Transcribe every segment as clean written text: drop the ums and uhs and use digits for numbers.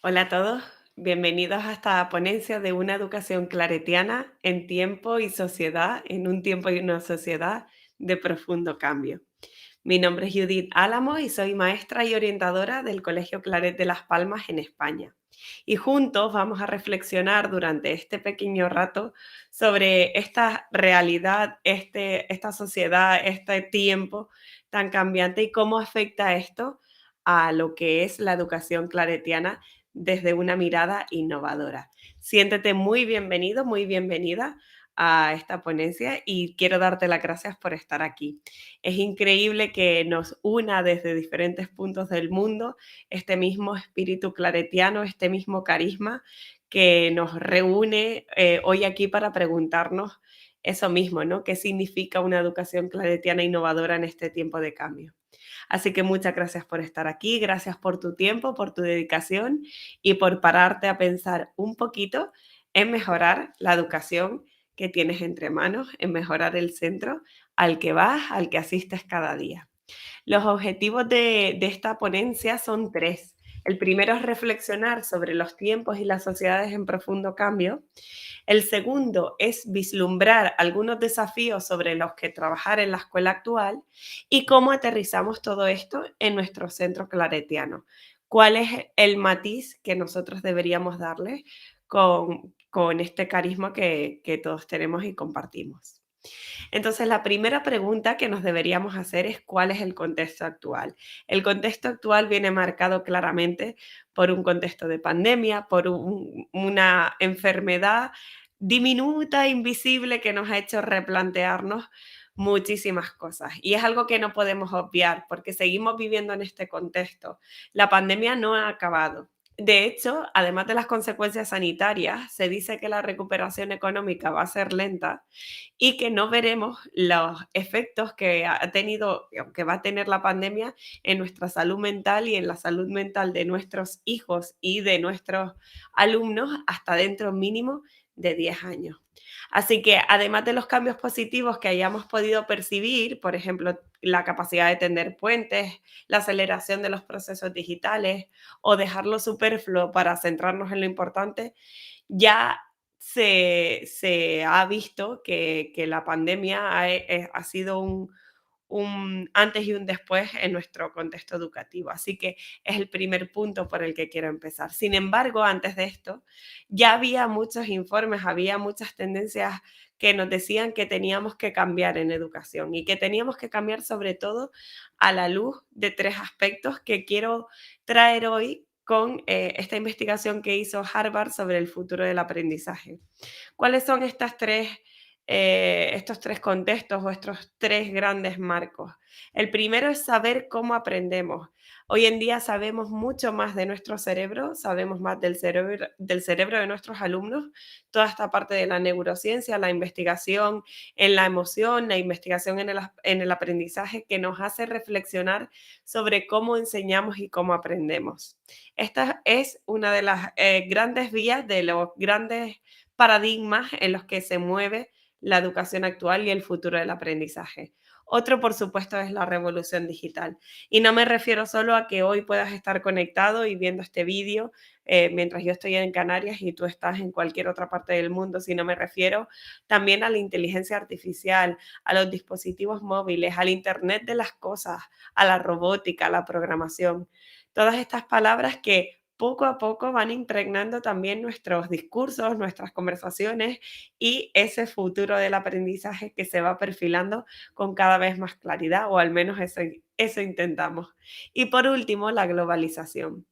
Hola a todos, bienvenidos a esta ponencia de una educación claretiana en tiempo y sociedad, en un tiempo y una sociedad de profundo cambio. Mi nombre es Judith Álamo y soy maestra y orientadora del Colegio Claret de Las Palmas en España. Y juntos vamos a reflexionar durante este pequeño rato sobre esta realidad, esta sociedad, este tiempo tan cambiante y cómo afecta esto a lo que es la educación claretiana desde una mirada innovadora. Siéntete muy bienvenido, muy bienvenida a esta ponencia y quiero darte las gracias por estar aquí. Es increíble que nos una desde diferentes puntos del mundo este mismo espíritu claretiano, este mismo carisma que nos reúne hoy aquí para preguntarnos eso mismo, ¿no? ¿Qué significa una educación claretiana innovadora en este tiempo de cambio? Así que muchas gracias por estar aquí, gracias por tu tiempo, por tu dedicación y por pararte a pensar un poquito en mejorar la educación que tienes entre manos, en mejorar el centro al que vas, al que asistes cada día. Los objetivos de esta ponencia son tres. El primero es reflexionar sobre los tiempos y las sociedades en profundo cambio. El segundo es vislumbrar algunos desafíos sobre los que trabajar en la escuela actual y cómo aterrizamos todo esto en nuestro centro claretiano. ¿Cuál es el matiz que nosotros deberíamos darle con este carisma que todos tenemos y compartimos? Entonces, la primera pregunta que nos deberíamos hacer es ¿cuál es el contexto actual? El contexto actual viene marcado claramente por un contexto de pandemia, por una enfermedad diminuta, invisible, que nos ha hecho replantearnos muchísimas cosas. Y es algo que no podemos obviar porque seguimos viviendo en este contexto. La pandemia no ha acabado. De hecho, además de las consecuencias sanitarias, se dice que la recuperación económica va a ser lenta y que no veremos los efectos que ha tenido, que va a tener la pandemia en nuestra salud mental y en la salud mental de nuestros hijos y de nuestros alumnos hasta dentro mínimo de 10 años. Así que además de los cambios positivos que hayamos podido percibir, por ejemplo, la capacidad de tender puentes, la aceleración de los procesos digitales o dejarlo superfluo para centrarnos en lo importante, ya se ha visto que la pandemia ha sido un antes y un después en nuestro contexto educativo. Así que es el primer punto por el que quiero empezar. Sin embargo, antes de esto, ya había muchos informes, había muchas tendencias que nos decían que teníamos que cambiar en educación y que teníamos que cambiar sobre todo a la luz de tres aspectos que quiero traer hoy con esta investigación que hizo Harvard sobre el futuro del aprendizaje. ¿Cuáles son estos tres contextos o estos tres grandes marcos? El primero es saber cómo aprendemos. Hoy en día sabemos mucho más de nuestro cerebro, sabemos más del cerebro de nuestros alumnos, toda esta parte de la neurociencia, la investigación en la emoción, la investigación en el aprendizaje que nos hace reflexionar sobre cómo enseñamos y cómo aprendemos. Esta es una de las grandes vías, de los grandes paradigmas en los que se mueve la educación actual y el futuro del aprendizaje. Otro, por supuesto, es la revolución digital. Y no me refiero solo a que hoy puedas estar conectado y viendo este vídeo mientras yo estoy en Canarias y tú estás en cualquier otra parte del mundo, sino me refiero también a la inteligencia artificial, a los dispositivos móviles, al Internet de las cosas, a la robótica, a la programación. Todas estas palabras que poco a poco van impregnando también nuestros discursos, nuestras conversaciones y ese futuro del aprendizaje que se va perfilando con cada vez más claridad, o al menos eso intentamos. Y por último, la globalización.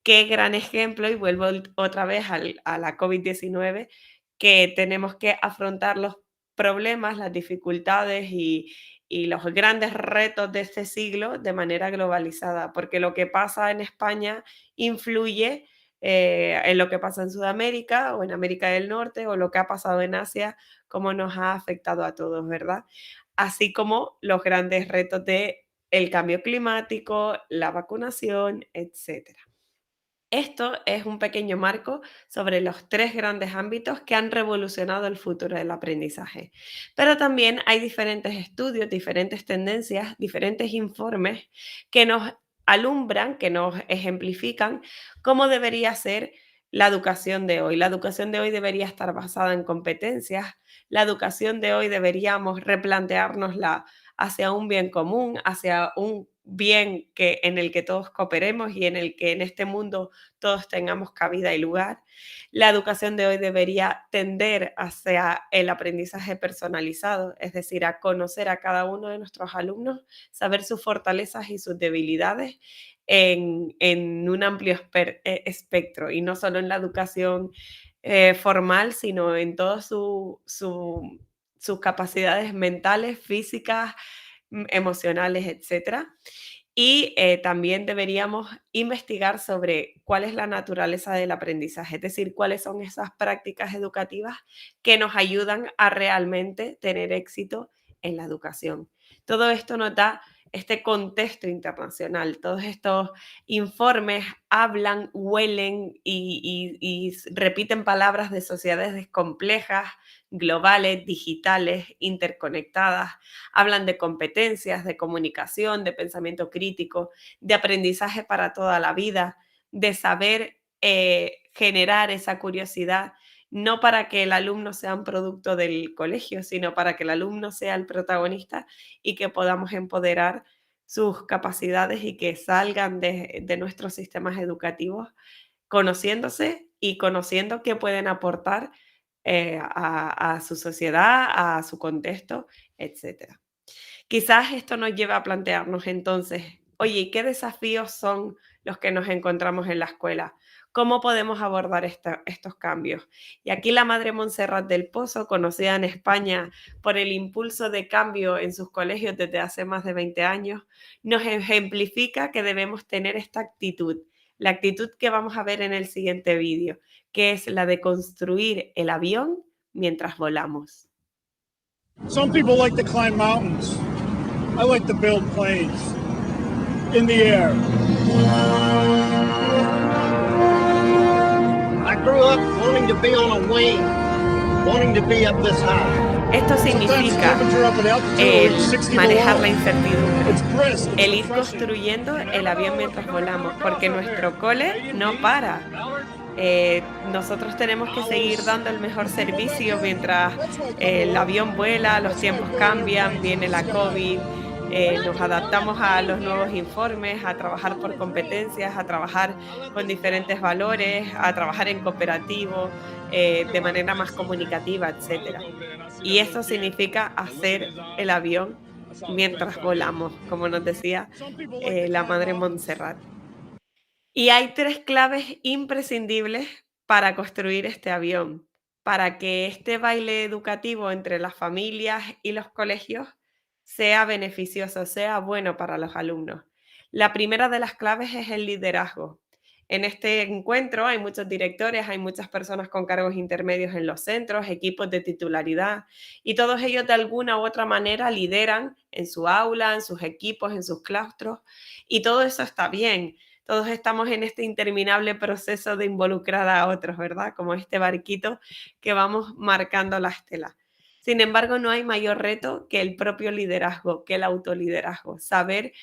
Qué gran ejemplo, y vuelvo otra vez a la COVID-19, que tenemos que afrontar los problemas, las dificultades y los grandes retos de este siglo de manera globalizada, porque lo que pasa en España influye en lo que pasa en Sudamérica o en América del Norte o lo que ha pasado en Asia, cómo nos ha afectado a todos, ¿verdad? Así como los grandes retos de el cambio climático, la vacunación, etcétera. Esto es un pequeño marco sobre los tres grandes ámbitos que han revolucionado el futuro del aprendizaje. Pero también hay diferentes estudios, diferentes tendencias, diferentes informes que nos alumbran, que nos ejemplifican cómo debería ser la educación de hoy. La educación de hoy debería estar basada en competencias, la educación de hoy deberíamos replanteárnosla hacia un bien común, hacia un bien en el que todos cooperemos y en el que en este mundo todos tengamos cabida y lugar. La educación de hoy debería tender hacia el aprendizaje personalizado, es decir, a conocer a cada uno de nuestros alumnos, saber sus fortalezas y sus debilidades en un amplio espectro, y no solo en la educación formal, sino en todas sus capacidades mentales, físicas, emocionales, etcétera. Y también deberíamos investigar sobre cuál es la naturaleza del aprendizaje, es decir, cuáles son esas prácticas educativas que nos ayudan a realmente tener éxito en la educación. Todo esto nos da este contexto internacional, todos estos informes hablan, huelen y repiten palabras de sociedades complejas, globales, digitales, interconectadas. Hablan de competencias, de comunicación, de pensamiento crítico, de aprendizaje para toda la vida, de saber generar esa curiosidad, no para que el alumno sea un producto del colegio, sino para que el alumno sea el protagonista y que podamos empoderar sus capacidades y que salgan de nuestros sistemas educativos conociéndose y conociendo qué pueden aportar a su sociedad, a su contexto, etcétera. Quizás esto nos lleva a plantearnos entonces, oye, ¿qué desafíos son los que nos encontramos en la escuela? ¿Cómo podemos abordar estos cambios? Y aquí la Madre Montserrat del Pozo, conocida en España por el impulso de cambio en sus colegios desde hace más de 20 años, nos ejemplifica que debemos tener esta actitud, la actitud que vamos a ver en el siguiente vídeo, que es la de construir el avión mientras volamos. Some people like to climb mountains. I like to build planes in the air. I grew up wanting to be on a wing, wanting to be up this high. Esto Sometimes the significa temperature up at altitude el is 60 manejar la below. incertidumbre, It's brisk, it's el ir refreshing. construyendo el avión mientras volamos, porque nuestro cole no para. Nosotros tenemos que seguir dando el mejor servicio mientras el avión vuela, los tiempos cambian, viene la COVID, nos adaptamos a los nuevos informes, a trabajar por competencias, a trabajar con diferentes valores, a trabajar en cooperativo, de manera más comunicativa, etcétera. Y eso significa hacer el avión mientras volamos, como nos decía la Madre Montserrat. Y hay 3 claves imprescindibles para construir este avión, para que este baile educativo entre las familias y los colegios sea beneficioso, sea bueno para los alumnos. La primera de las claves es el liderazgo. En este encuentro hay muchos directores, hay muchas personas con cargos intermedios en los centros, equipos de titularidad, y todos ellos de alguna u otra manera lideran en su aula, en sus equipos, en sus claustros, y todo eso está bien. Todos estamos en este interminable proceso de involucrar a otros, ¿verdad? Como este barquito que vamos marcando la estela. Sin embargo, no hay mayor reto que el propio liderazgo, que el autoliderazgo. Saber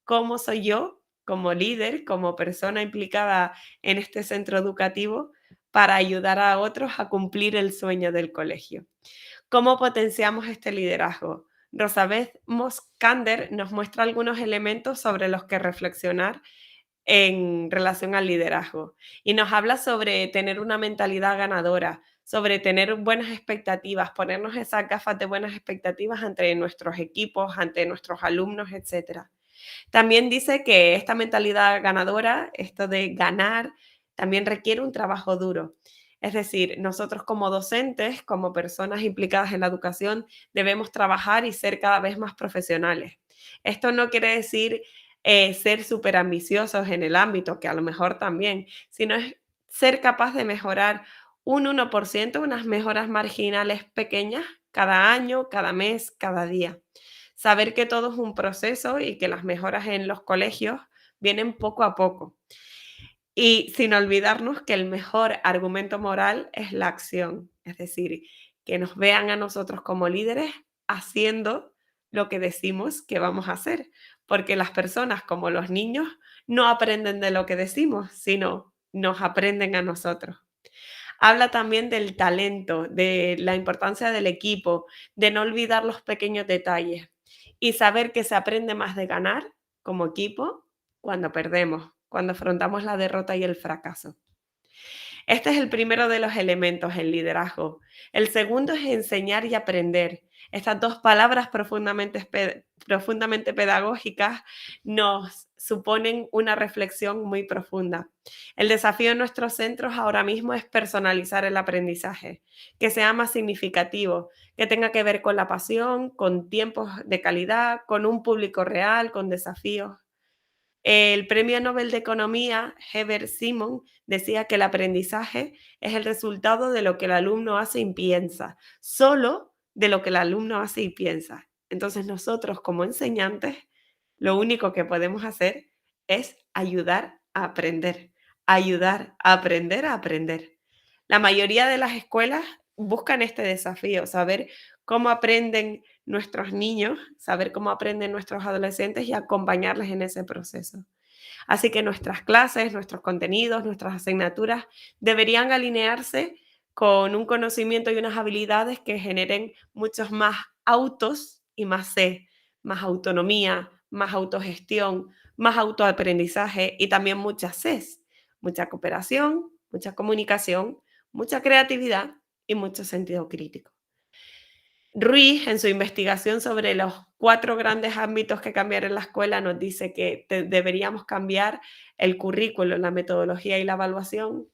cómo soy yo como líder, como persona implicada en este centro educativo, para ayudar a otros a cumplir el sueño del colegio. ¿Cómo potenciamos este liderazgo? Rosabeth Moskander nos muestra algunos elementos sobre los que reflexionar en relación al liderazgo. Y nos habla sobre tener una mentalidad ganadora, sobre tener buenas expectativas, ponernos esas gafas de buenas expectativas ante nuestros equipos, ante nuestros alumnos, etcétera. También dice que esta mentalidad ganadora, esto de ganar, también requiere un trabajo duro. Es decir, nosotros como docentes, como personas implicadas en la educación, debemos trabajar y ser cada vez más profesionales. Esto no quiere decir ser súper ambiciosos en el ámbito, que a lo mejor también, sino es ser capaz de mejorar un 1%, unas mejoras marginales pequeñas cada año, cada mes, cada día. Saber que todo es un proceso y que las mejoras en los colegios vienen poco a poco. Y sin olvidarnos que el mejor argumento moral es la acción, es decir, que nos vean a nosotros como líderes haciendo lo que decimos que vamos a hacer, porque las personas, como los niños, no aprenden de lo que decimos, sino nos aprenden a nosotros. Habla también del talento, de la importancia del equipo, de no olvidar los pequeños detalles y saber que se aprende más de ganar como equipo cuando perdemos, cuando afrontamos la derrota y el fracaso. Este es el primero de los elementos, el liderazgo. El segundo es enseñar y aprender. Estas dos palabras profundamente pedagógicas nos suponen una reflexión muy profunda. El desafío en nuestros centros ahora mismo es personalizar el aprendizaje, que sea más significativo, que tenga que ver con la pasión, con tiempos de calidad, con un público real, con desafíos. El premio Nobel de Economía, Herbert Simon, decía que el aprendizaje es el resultado de lo que el alumno hace y piensa, solo de lo que el alumno hace y piensa. Entonces nosotros como enseñantes, lo único que podemos hacer es ayudar a aprender, ayudar a aprender a aprender. La mayoría de las escuelas buscan este desafío, saber cómo aprenden nuestros niños, saber cómo aprenden nuestros adolescentes y acompañarles en ese proceso. Así que nuestras clases, nuestros contenidos, nuestras asignaturas deberían alinearse con un conocimiento y unas habilidades que generen muchos más autos y más C, más autonomía, más autogestión, más autoaprendizaje y también muchas Cs, mucha cooperación, mucha comunicación, mucha creatividad y mucho sentido crítico. Ruiz, en su investigación sobre los 4 grandes ámbitos que cambiar en la escuela, nos dice que deberíamos cambiar el currículo, la metodología y la evaluación,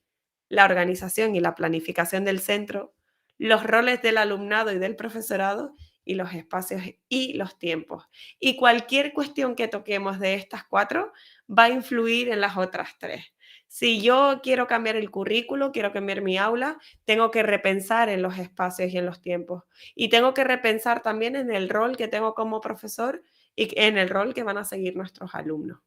la organización y la planificación del centro, los roles del alumnado y del profesorado y los espacios y los tiempos. Y cualquier cuestión que toquemos de estas 4 va a influir en las otras 3. Si yo quiero cambiar el currículo, quiero cambiar mi aula, tengo que repensar en los espacios y en los tiempos. Y tengo que repensar también en el rol que tengo como profesor y en el rol que van a seguir nuestros alumnos.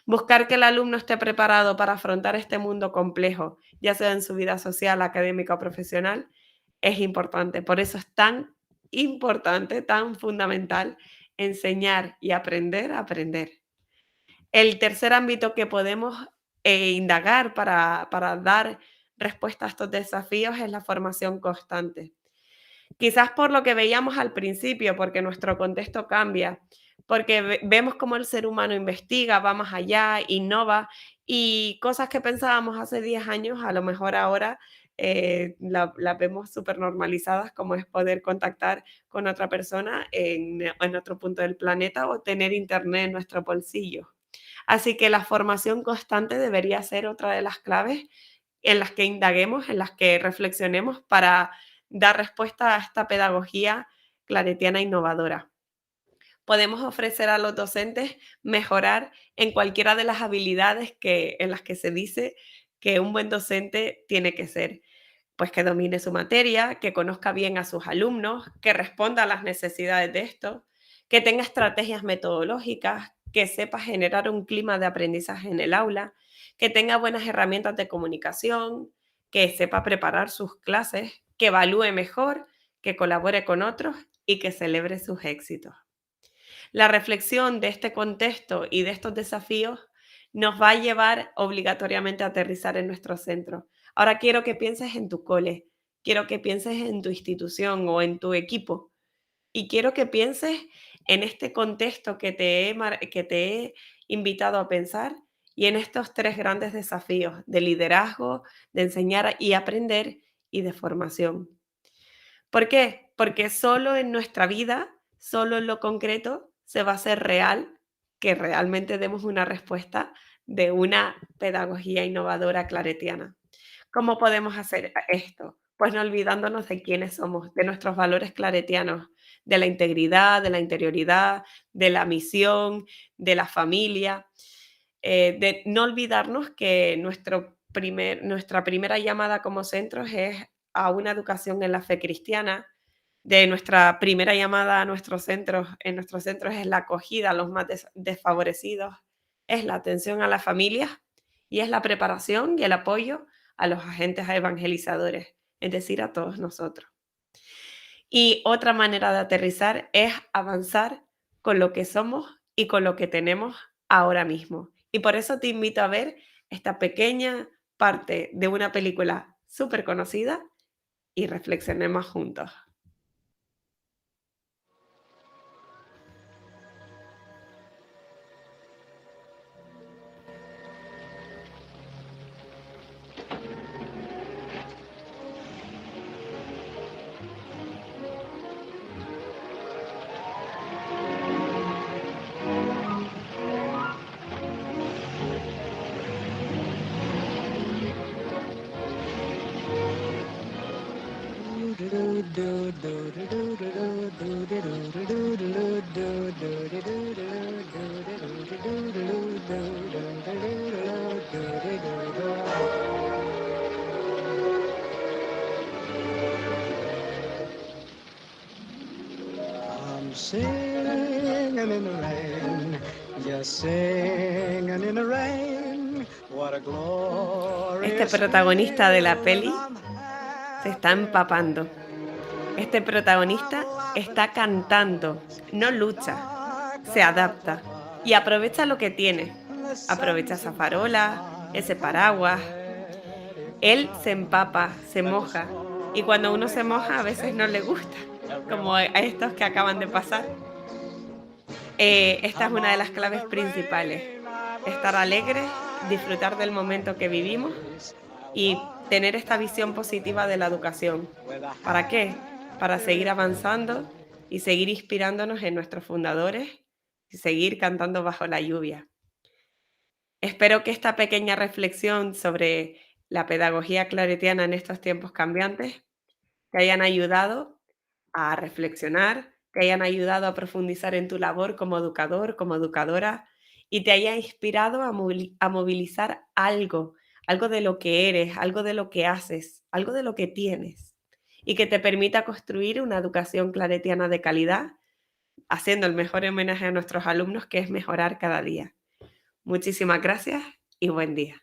Buscar que el alumno esté preparado para afrontar este mundo complejo, ya sea en su vida social, académica o profesional, es importante. Por eso es tan importante, tan fundamental enseñar y aprender a aprender. El tercer ámbito que podemos indagar para dar respuesta a estos desafíos es la formación constante. Quizás por lo que veíamos al principio, porque nuestro contexto cambia, porque vemos cómo el ser humano investiga, va más allá, innova y cosas que pensábamos hace 10 años, a lo mejor ahora las vemos súper normalizadas, como es poder contactar con otra persona en otro punto del planeta o tener internet en nuestro bolsillo. Así que la formación constante debería ser otra de las claves en las que indaguemos, en las que reflexionemos para dar respuesta a esta pedagogía claretiana innovadora. Podemos ofrecer a los docentes mejorar en cualquiera de las habilidades en las que se dice que un buen docente tiene que ser. Pues que domine su materia, que conozca bien a sus alumnos, que responda a las necesidades de estos, que tenga estrategias metodológicas, que sepa generar un clima de aprendizaje en el aula, que tenga buenas herramientas de comunicación, que sepa preparar sus clases, que evalúe mejor, que colabore con otros y que celebre sus éxitos. La reflexión de este contexto y de estos desafíos nos va a llevar obligatoriamente a aterrizar en nuestro centro. Ahora quiero que pienses en tu cole, quiero que pienses en tu institución o en tu equipo y quiero que pienses en este contexto que te he invitado a pensar y en estos 3 grandes desafíos de liderazgo, de enseñar y aprender y de formación. ¿Por qué? Porque solo en nuestra vida, solo en lo concreto, se va a hacer real que realmente demos una respuesta de una pedagogía innovadora claretiana. ¿Cómo podemos hacer esto? Pues no olvidándonos de quiénes somos, de nuestros valores claretianos, de la integridad, de la interioridad, de la misión, de la familia, de no olvidarnos que nuestra primera llamada como centros es a una educación en la fe cristiana, de nuestra primera llamada a en nuestros centros es la acogida a los más desfavorecidos, es la atención a las familias y es la preparación y el apoyo a los agentes evangelizadores, es decir, a todos nosotros. Y otra manera de aterrizar es avanzar con lo que somos y con lo que tenemos ahora mismo. Y por eso te invito a ver esta pequeña parte de una película súper conocida y reflexionemos juntos. I'm singing in the rain, just singing in the rain. What a Este glorious protagonista de la feeling. peli I'm se está empapando. Este protagonista está cantando, no lucha, se adapta y aprovecha lo que tiene. Aprovecha esa farola, ese paraguas. Él se empapa, se moja y cuando uno se moja a veces no le gusta, como a estos que acaban de pasar. Esta es una de las claves principales. Estar alegres, disfrutar del momento que vivimos y tener esta visión positiva de la educación. ¿Para qué? Para seguir avanzando y seguir inspirándonos en nuestros fundadores y seguir cantando bajo la lluvia. Espero que esta pequeña reflexión sobre la pedagogía claretiana en estos tiempos cambiantes te hayan ayudado a reflexionar, te hayan ayudado a profundizar en tu labor como educador, como educadora y te haya inspirado a movilizar algo de lo que eres, algo de lo que haces, algo de lo que tienes y que te permita construir una educación claretiana de calidad, haciendo el mejor homenaje a nuestros alumnos, que es mejorar cada día. Muchísimas gracias y buen día.